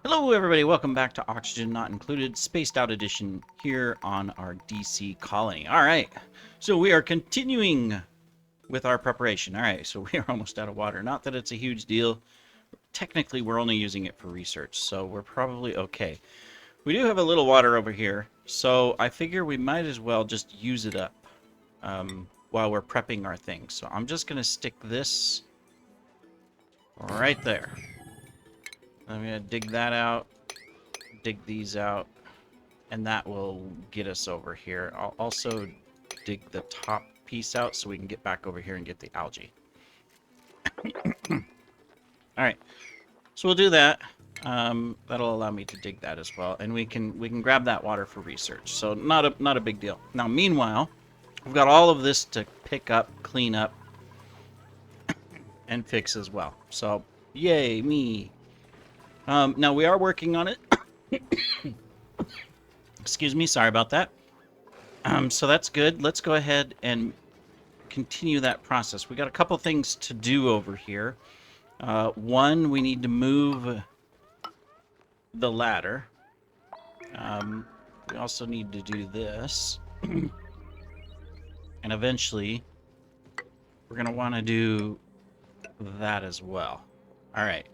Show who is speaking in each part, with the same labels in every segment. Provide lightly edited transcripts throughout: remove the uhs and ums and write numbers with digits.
Speaker 1: Hello everybody, welcome back to Oxygen Not Included, Spaced Out Edition here on our DC colony. Alright, so we are continuing with our preparation. Alright, so we are almost out of water. Not that it's a huge deal. Technically, we're only using it for research, so we're probably okay. We do have a little water over here, so I figure we might as well just use it up while we're prepping our things. So I'm just going to stick this right there. I'm going to dig that out, dig these out, and that will get us over here. I'll also dig the top piece out so we can get back over here and get the algae. Alright, so we'll do that. That'll allow me to dig that as well, and we can grab that water for research. So not a big deal. Now, meanwhile, we've got all of this to pick up, clean up, and fix as well. So, yay, me. Now, we are working on it. Excuse me, sorry about that. So that's good. Let's go ahead and continue that process. We got a couple things to do over here. One, we need to move the ladder. We also need to do this. And eventually, we're going to want to do that as well. All right.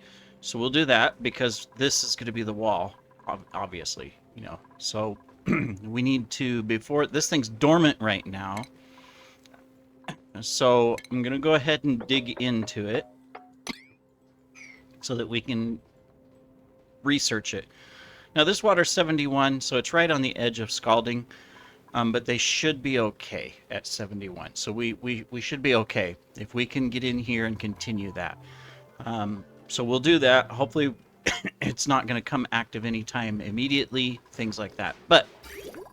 Speaker 1: So we'll do that because this is going to be the wall, obviously, you know. So we need to, before, this thing's dormant right now. So I'm going to go ahead and dig into it so that we can research it. Now this water's 71, so it's right on the edge of scalding, but they should be okay at 71. So we should be okay if we can get in here and continue that. So we'll do that. Hopefully it's not going to come active anytime immediately, things like that. But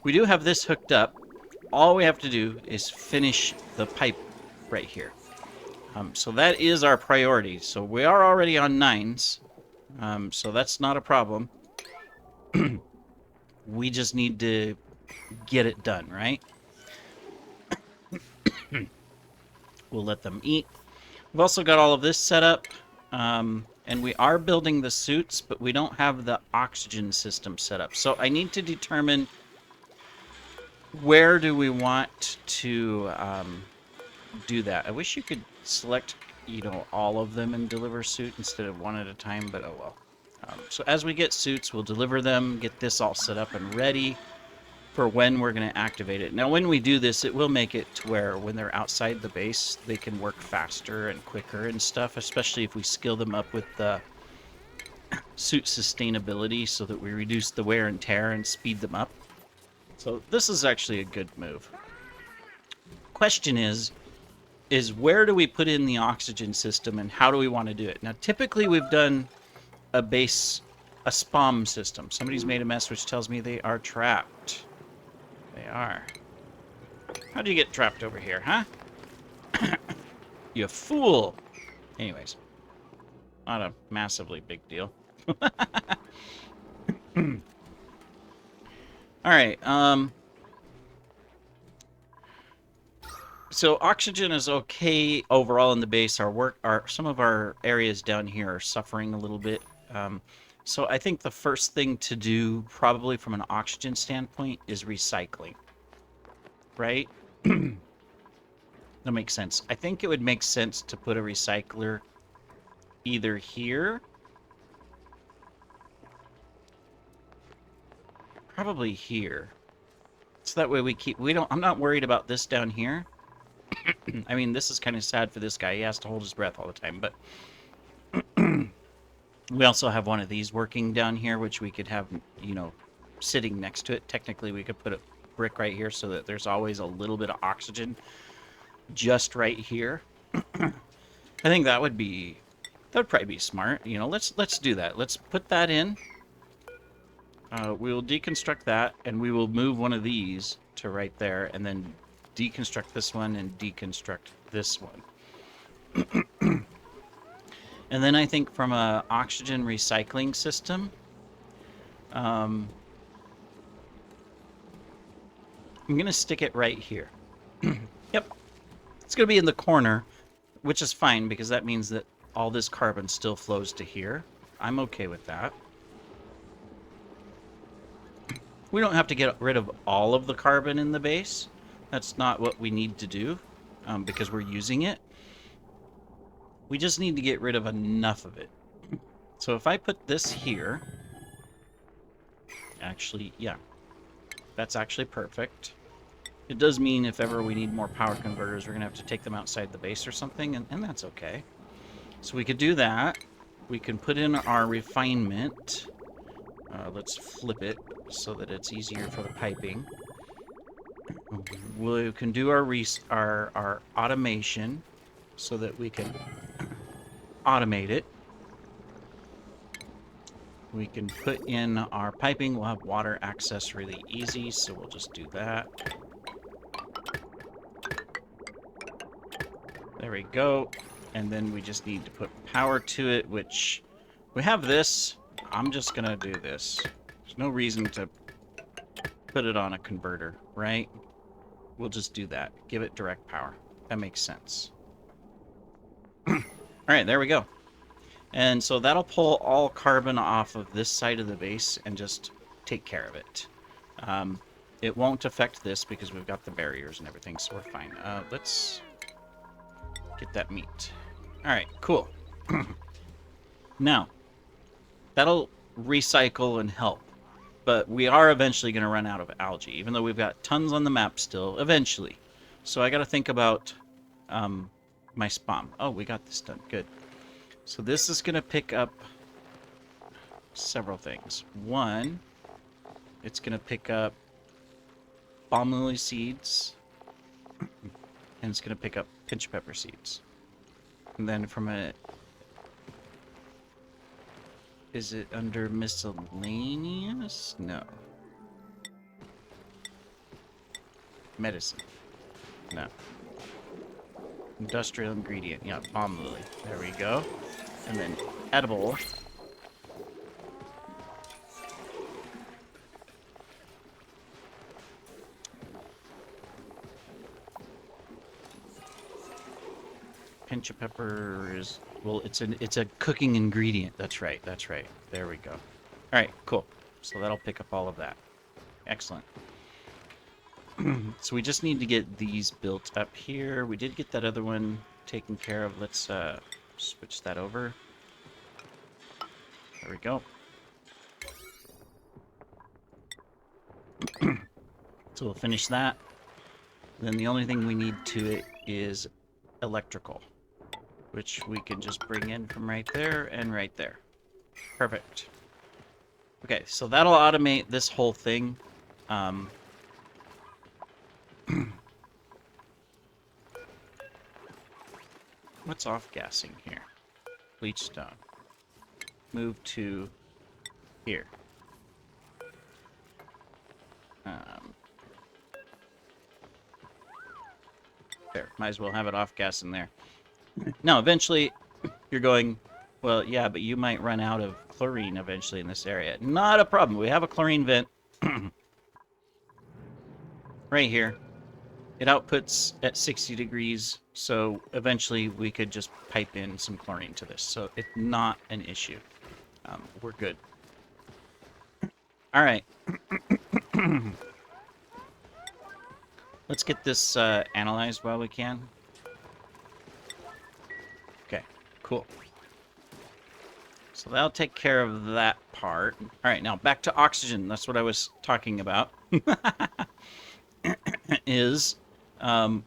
Speaker 1: we do have this hooked up. All we have to do is finish the pipe right here. So that is our priority. So we are already on 9s, so that's not a problem. We just need to get it done, right? We'll let them eat. We've also got all of this set up. And we are building the suits, but we don't have the oxygen system set up. So I need to determine where do we want to do that. I wish you could select, you know, all of them and deliver suit instead of one at a time, but oh well. So as we get suits, we'll deliver them, get this all set up and ready for when we're going to activate it. Now, when we do this, it will make it to where when they're outside the base, they can work faster and quicker and stuff, especially if we skill them up with the suit sustainability so that we reduce the wear and tear and speed them up. So this is actually a good move. Question is where do we put in the oxygen system and how do we want to do it? Now, typically we've done a SPOM system. Somebody's made a mess which tells me they are trapped. They are. How'd you get trapped over here, huh? You fool! Anyways. Not a massively big deal. Alright, so oxygen is okay overall in the base. Some of our areas down here are suffering a little bit. So I think the first thing to do, probably from an oxygen standpoint, is recycling. Right? That makes sense. I think it would make sense to put a recycler either here. Probably here. So that way I'm not worried about this down here. I mean, this is kind of sad for this guy. He has to hold his breath all the time, but we also have one of these working down here, which we could have, you know, sitting next to it. Technically, we could put a brick right here so that there's always a little bit of oxygen just right here. I think that would probably be smart. You know, let's do that. Let's put that in. We will deconstruct that, and we will move one of these to right there, and then deconstruct this one and deconstruct this one. And then I think from a oxygen recycling system, I'm going to stick it right here. Yep. It's going to be in the corner, which is fine because that means that all this carbon still flows to here. I'm okay with that. We don't have to get rid of all of the carbon in the base. That's not what we need to do because we're using it. We just need to get rid of enough of it. So if I put this here, actually, yeah, that's actually perfect. It does mean if ever we need more power converters, we're going to have to take them outside the base or something, and that's okay. So we could do that. We can put in our refinement. Let's flip it so that it's easier for the piping. We can do our automation so that we can automate it. We can put in our piping. We'll have water access really easy, so we'll just do that. There we go. And then we just need to put power to it, which we have this. I'm just going to do this. There's no reason to put it on a converter, right? We'll just do that. Give it direct power. That makes sense. All right, there we go. And so that'll pull all carbon off of this side of the base and just take care of it. It won't affect this because we've got the barriers and everything, so we're fine. Let's get that meat. All right, cool. Now, that'll recycle and help. But we are eventually going to run out of algae, even though we've got tons on the map still, eventually. So I got to think about my spawn. Oh, we got this done. Good. So this is going to pick up several things. One, it's going to pick up balm lily seeds, and it's going to pick up pinch pepper seeds. And then from a... Is it under miscellaneous? No. Medicine. No. Industrial ingredient. Yeah, balm lily. There we go. And then edible. Pinch of pepper is... Well, it's a cooking ingredient. That's right. That's right. There we go. All right, cool. So that'll pick up all of that. Excellent. So we just need to get these built up here. We did get that other one taken care of. Let's switch that over. There we go. So we'll finish that. Then the only thing we need to it is electrical, which we can just bring in from right there and right there. Perfect. Okay, so that'll automate this whole thing. What's off-gassing here? Bleach stone. Move to here. There, might as well have it off-gassing there. Now, eventually, you're going, well, yeah, but you might run out of chlorine eventually in this area. Not a problem. We have a chlorine vent right here. It outputs at 60 degrees, so eventually we could just pipe in some chlorine to this. So it's not an issue. We're good. All right. Let's get this analyzed while we can. Okay, cool. So that'll take care of that part. All right, now back to oxygen. That's what I was talking about. Is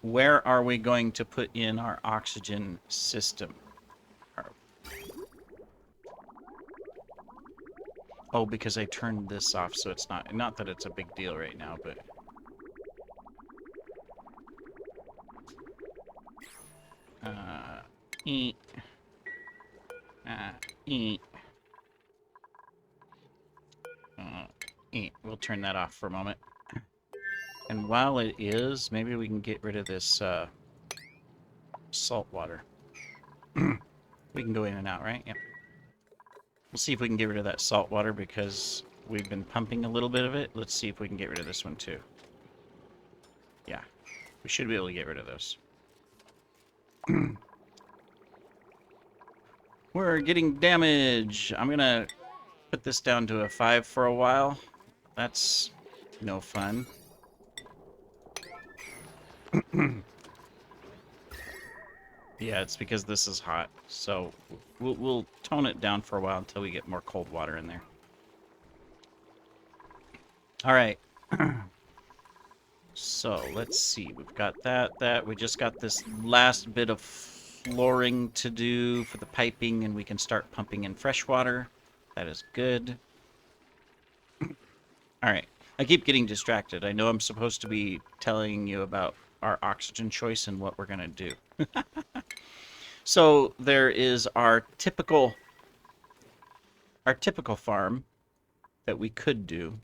Speaker 1: where are we going to put in our oxygen system? Oh, because I turned this off, so it's not that it's a big deal right now, but... Eat. Eat. Eat. We'll turn that off for a moment. And while it is, maybe we can get rid of this salt water. We can go in and out, right? Yep. We'll see if we can get rid of that salt water because we've been pumping a little bit of it. Let's see if we can get rid of this one too. Yeah, we should be able to get rid of those. We're getting damage. I'm gonna put this down to a 5 for a while. That's No fun. Yeah, it's because this is hot. So we'll tone it down for a while until we get more cold water in there. All right. So let's see. We've got that. We just got this last bit of flooring to do for the piping, and we can start pumping in fresh water. That is good. All right. I keep getting distracted. I know I'm supposed to be telling you about our oxygen choice and what we're going to do. So there is our typical farm that we could do,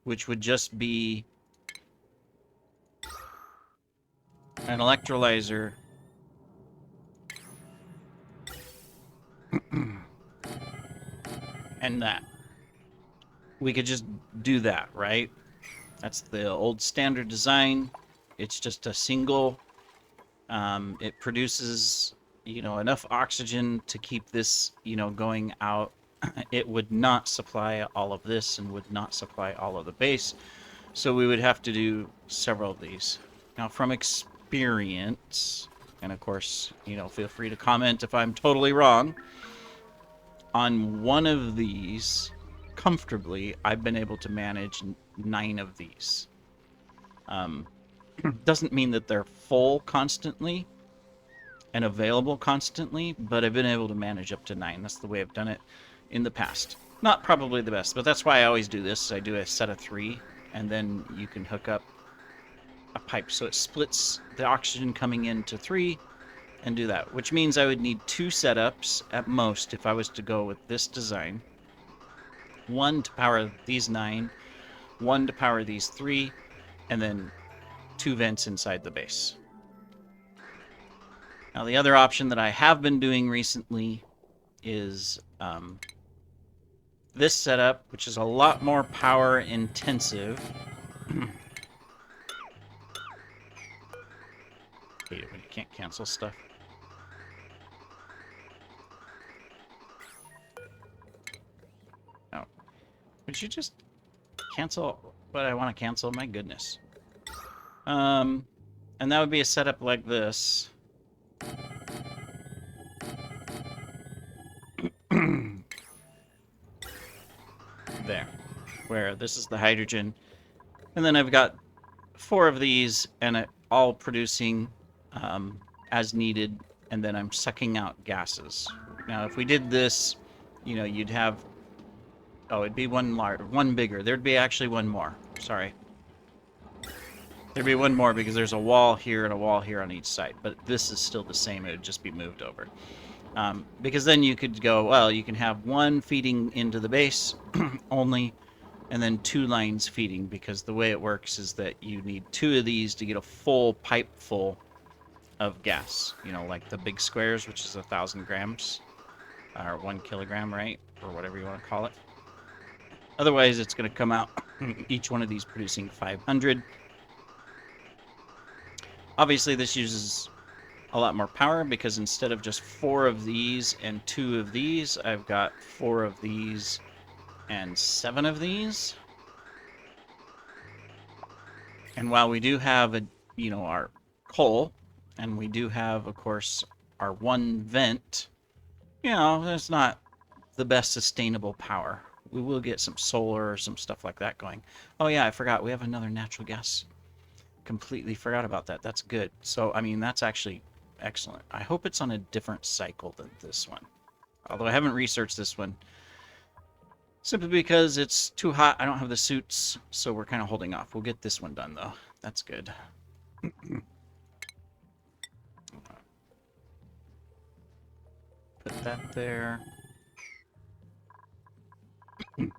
Speaker 1: which would just be an electrolyzer and that. We could just do that, right? That's the old standard design. It's just a single. It produces, enough oxygen to keep this, going out. It would not supply all of this and would not supply all of the base. So we would have to do several of these. Now, from experience, and of course, feel free to comment if I'm totally wrong, on one of these, comfortably, I've been able to manage 9 of these. Doesn't mean that they're full constantly and available constantly, but I've been able to manage up to 9. That's the way I've done it in the past. Not probably the best, but that's why I always do this. I do a set of 3, and then you can hook up a pipe. So it splits the oxygen coming into 3 and do that, which means I would need 2 setups at most if I was to go with this design. 1 to power these 9, 1 to power these 3, and then 2 vents inside the base. Now, the other option that I have been doing recently is this setup, which is a lot more power intensive. Hate it when you can't cancel stuff. Oh. Would you just cancel what I want to cancel? My goodness. And that would be a setup like this. There. Where this is the hydrogen. And then I've got 4 of these, and all producing as needed, and then I'm sucking out gases. Now, if we did this, you'd have... Oh, it'd be one bigger. There'd be actually one more. Sorry. There'd be one more because there's a wall here and a wall here on each side. But this is still the same. It would just be moved over. Because then you could go, well, you can have 1 feeding into the base only, and then 2 lines feeding, because the way it works is that you need 2 of these to get a full pipe full of gas. Like the big squares, which is 1,000 grams, or 1 kilogram, right? Or whatever you want to call it. Otherwise, it's going to come out each one of these producing 500. Obviously, this uses a lot more power because instead of just 4 of these and 2 of these, I've got 4 of these and 7 of these. And while we do have our coal, and we do have, of course, our 1 vent, it's not the best sustainable power. We will get some solar or some stuff like that going. Oh yeah, I forgot. We have another natural gas. Completely forgot about that. That's good. So, I mean, that's actually excellent. I hope it's on a different cycle than this one. Although I haven't researched this one. Simply because it's too hot. I don't have the suits, so we're kind of holding off. We'll get this one done, though. That's good. Put that there. We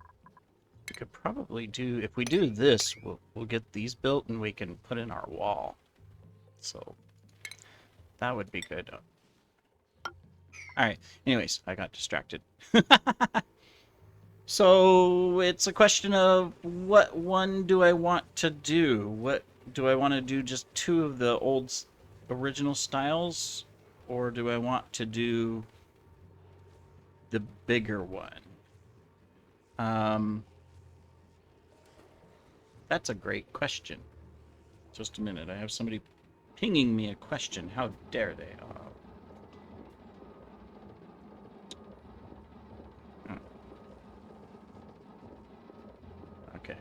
Speaker 1: could probably do, if we do this, we'll get these built and we can put in our wall. So that would be good. Alright, anyways, I got distracted. So it's a question of what one do I want to do? What do I want to do? Just 2 of the old original styles? Or do I want to do the bigger one? That's a great question. Just a minute. I have somebody pinging me a question. How dare they? Okay.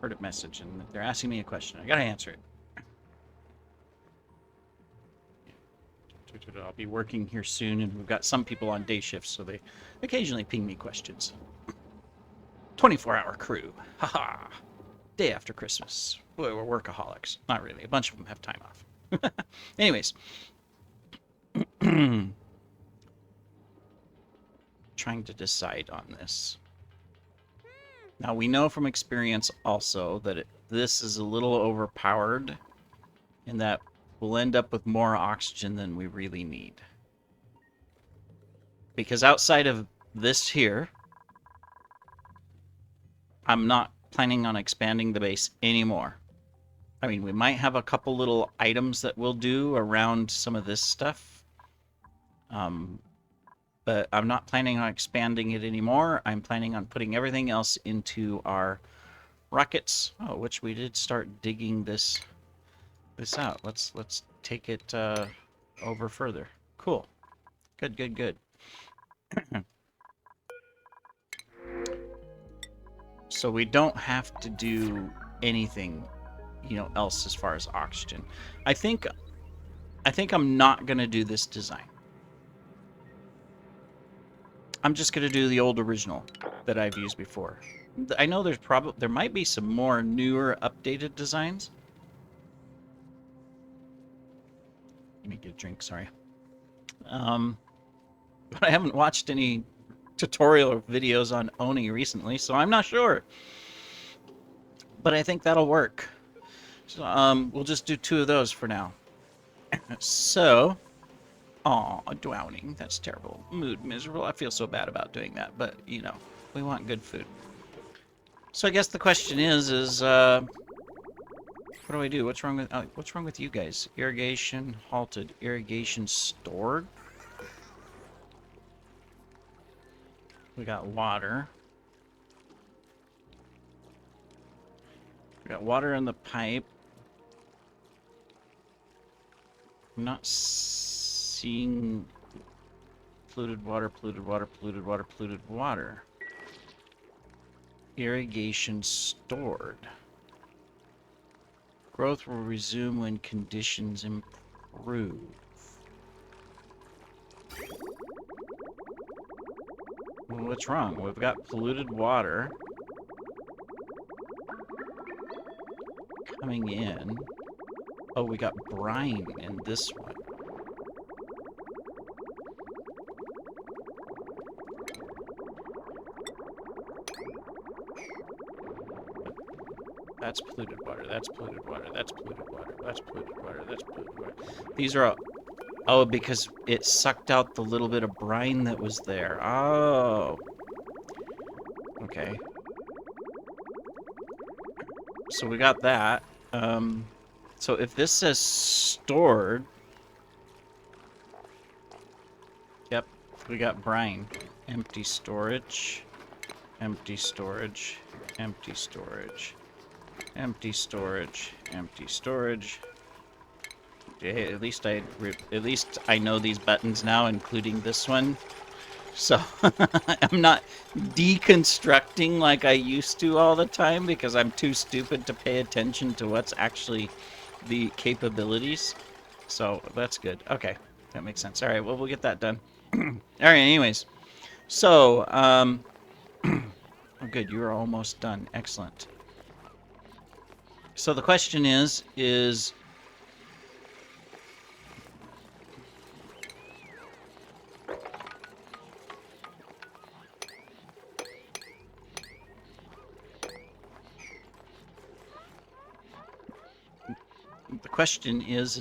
Speaker 1: Heard a message, and they're asking me a question. I gotta answer it. I'll be working here soon, and we've got some people on day shifts, so they occasionally ping me questions. 24-hour crew. Haha. Day after Christmas. Boy, we're workaholics. Not really. A bunch of them have time off. Anyways. Trying to decide on this. Now, we know from experience also that this is a little overpowered in that we'll end up with more oxygen than we really need. Because outside of this here, I'm not planning on expanding the base anymore. I mean, we might have a couple little items that we'll do around some of this stuff. But I'm not planning on expanding it anymore. I'm planning on putting everything else into our rockets. Oh, which we did start digging this out. Let's take it over further. Cool. Good. So we don't have to do anything, else as far as oxygen. I think I'm not gonna do this design. I'm just gonna do the old original that I've used before. I know there might be some more newer, updated designs. Let me get a drink, sorry. But I haven't watched any tutorial videos on Oni recently, so I'm not sure. But I think that'll work. So, we'll just do 2 of those for now. So, drowning. That's terrible. Mood miserable. I feel so bad about doing that, but we want good food. So I guess the question is what do I do? What's wrong with you guys? Irrigation halted. Irrigation stored. We got water. We got water in the pipe. I'm not seeing polluted water. Irrigation stored. Growth will resume when conditions improve. Well, what's wrong? We've got polluted water coming in. Oh, we got brine in this one. That's polluted water, that's polluted water, that's polluted water, that's polluted water, that's polluted water. These are all... Oh, because it sucked out the little bit of brine that was there. Oh. Okay. So we got that. So if this says stored... Yep, we got brine. Empty storage. Empty storage. Empty storage. Empty storage. Empty storage. Okay, at least I know these buttons now, including this one. So I'm not deconstructing like I used to all the time because I'm too stupid to pay attention to what's actually the capabilities. So that's good. Okay, that makes sense. All right, well, we'll get that done. All right, anyways. So, oh, good, you are almost done. Excellent. So the question is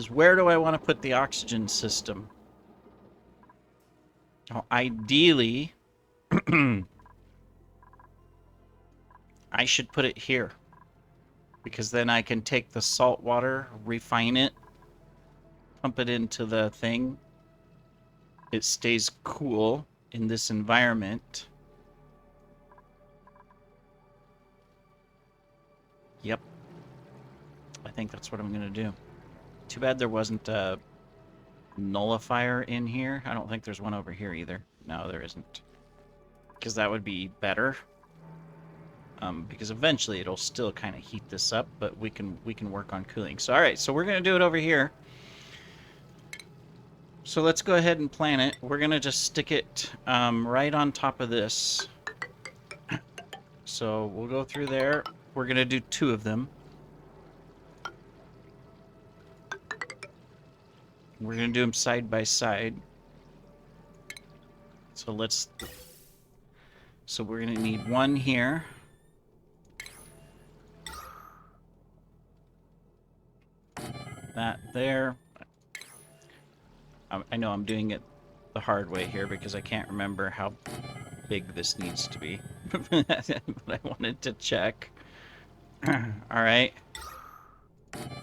Speaker 1: where do I want to put the oxygen system? Oh, ideally, I should put it here. Because then I can take the salt water, refine it, pump it into the thing. It stays cool in this environment. Yep. I think that's what I'm going to do. Too bad there wasn't a nullifier in here. I don't think there's one over here either. No, there isn't. Because that would be better. Because eventually it'll still kind of heat this up, but we can work on cooling. So all right, so we're gonna do it over here. So let's go ahead and plan it. We're gonna just stick it right on top of this. So we'll go through there. We're gonna do 2 of them. We're gonna do them side by side. So let's. So we're gonna need 1 here. That there. I know I'm doing it the hard way here because I can't remember how big this needs to be. But I wanted to check. All right.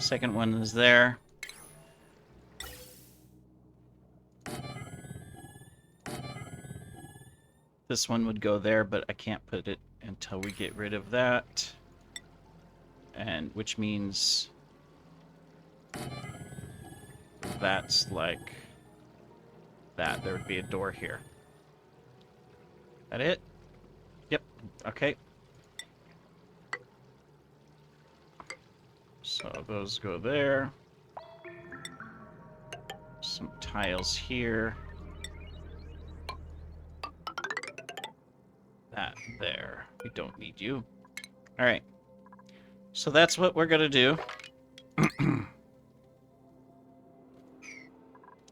Speaker 1: Second one is there. This one would go there, but I can't put it until we get rid of that. And which means that's like that. There would be a door here. That it? Yep. Okay. So those go there. Some tiles here. That there. We don't need you. All right. So that's what we're gonna do.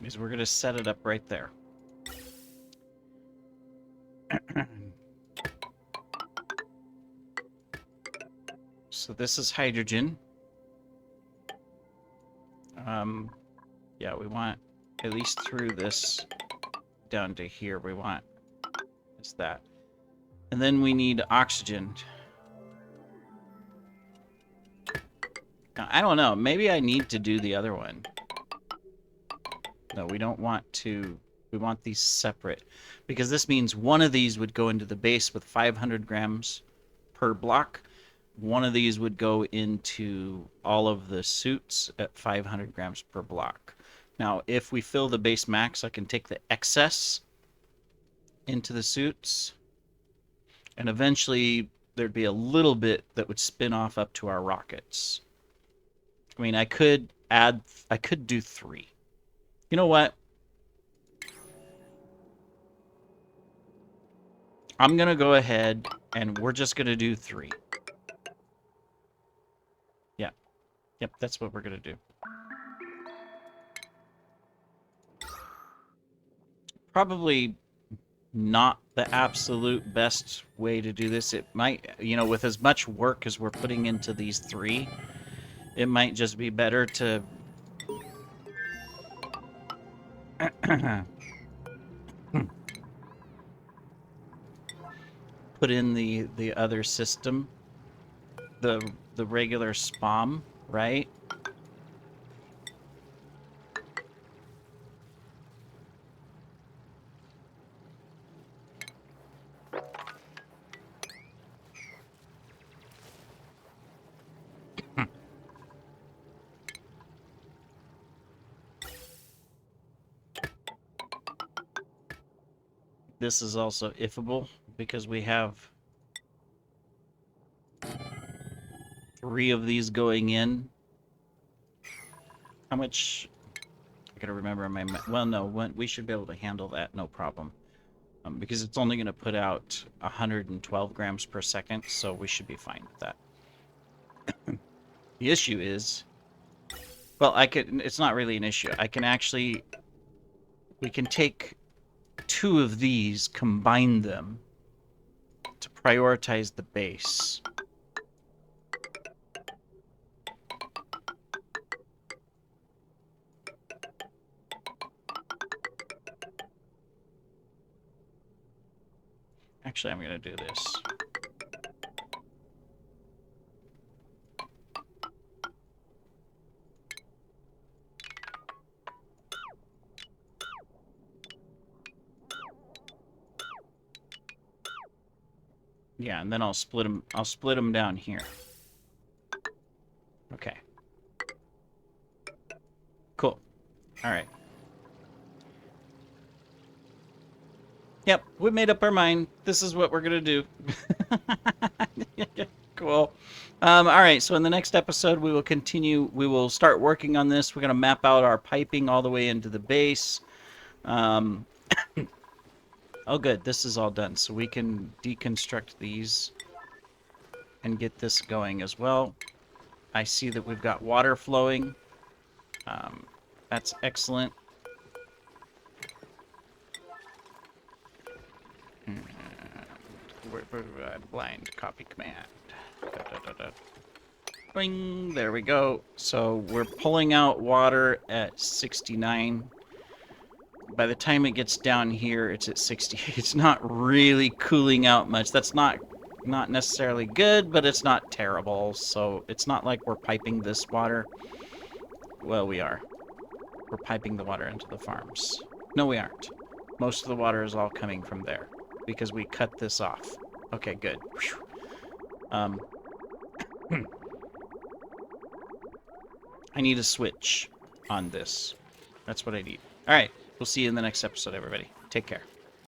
Speaker 1: Is we're gonna set it up right there. So this is hydrogen. Yeah, we want at least through this down to here. We want is that, and then we need oxygen. Now, I don't know. Maybe I need to do the other one. No, we don't want to. We want these separate because this means one of these would go into the base with 500 grams per block. One of these would go into all of the suits at 500 grams per block. Now, if we fill the base max, I can take the excess into the suits, and eventually there'd be a little bit that would spin off up to our rockets. I mean, I could do 3. You know what? I'm going to go ahead and we're just going to do 3. Yeah. Yep, that's what we're going to do. Probably not the absolute best way to do this. It might, you know, with as much work as we're putting into these 3, it might just be better to put in the other system, the regular SPOM, right? This is also ifable because we have 3 of these going in. How much? I gotta remember my. Well, no, we should be able to handle that, no problem. Because it's only going to put out 112 grams per second, so we should be fine with that. The issue is, well, it's not really an issue. I can actually, we can take 2 of these, combine them to prioritize the base. Actually, I'm going to do this. Yeah, and then I'll split them down here. Okay. Cool. All right. Yep, we made up our mind. This is what we're gonna do. Cool. All right, so in the next episode, we will continue. We will start working on this. We're gonna map out our piping all the way into the base. Um, oh, good. This is all done, so we can deconstruct these and get this going as well. I see that we've got water flowing. That's excellent. Blind copy command. Bing, there we go. So we're pulling out water at 69. By the time it gets down here, it's at 60. It's not really cooling out much. That's not necessarily good, but it's not terrible. So it's not like we're piping this water. Well, we are. We're piping the water into the farms. No, we aren't. Most of the water is all coming from there because we cut this off. Okay, good. I need a switch on this. That's what I need. All right. We'll see you in the next episode, everybody. Take care.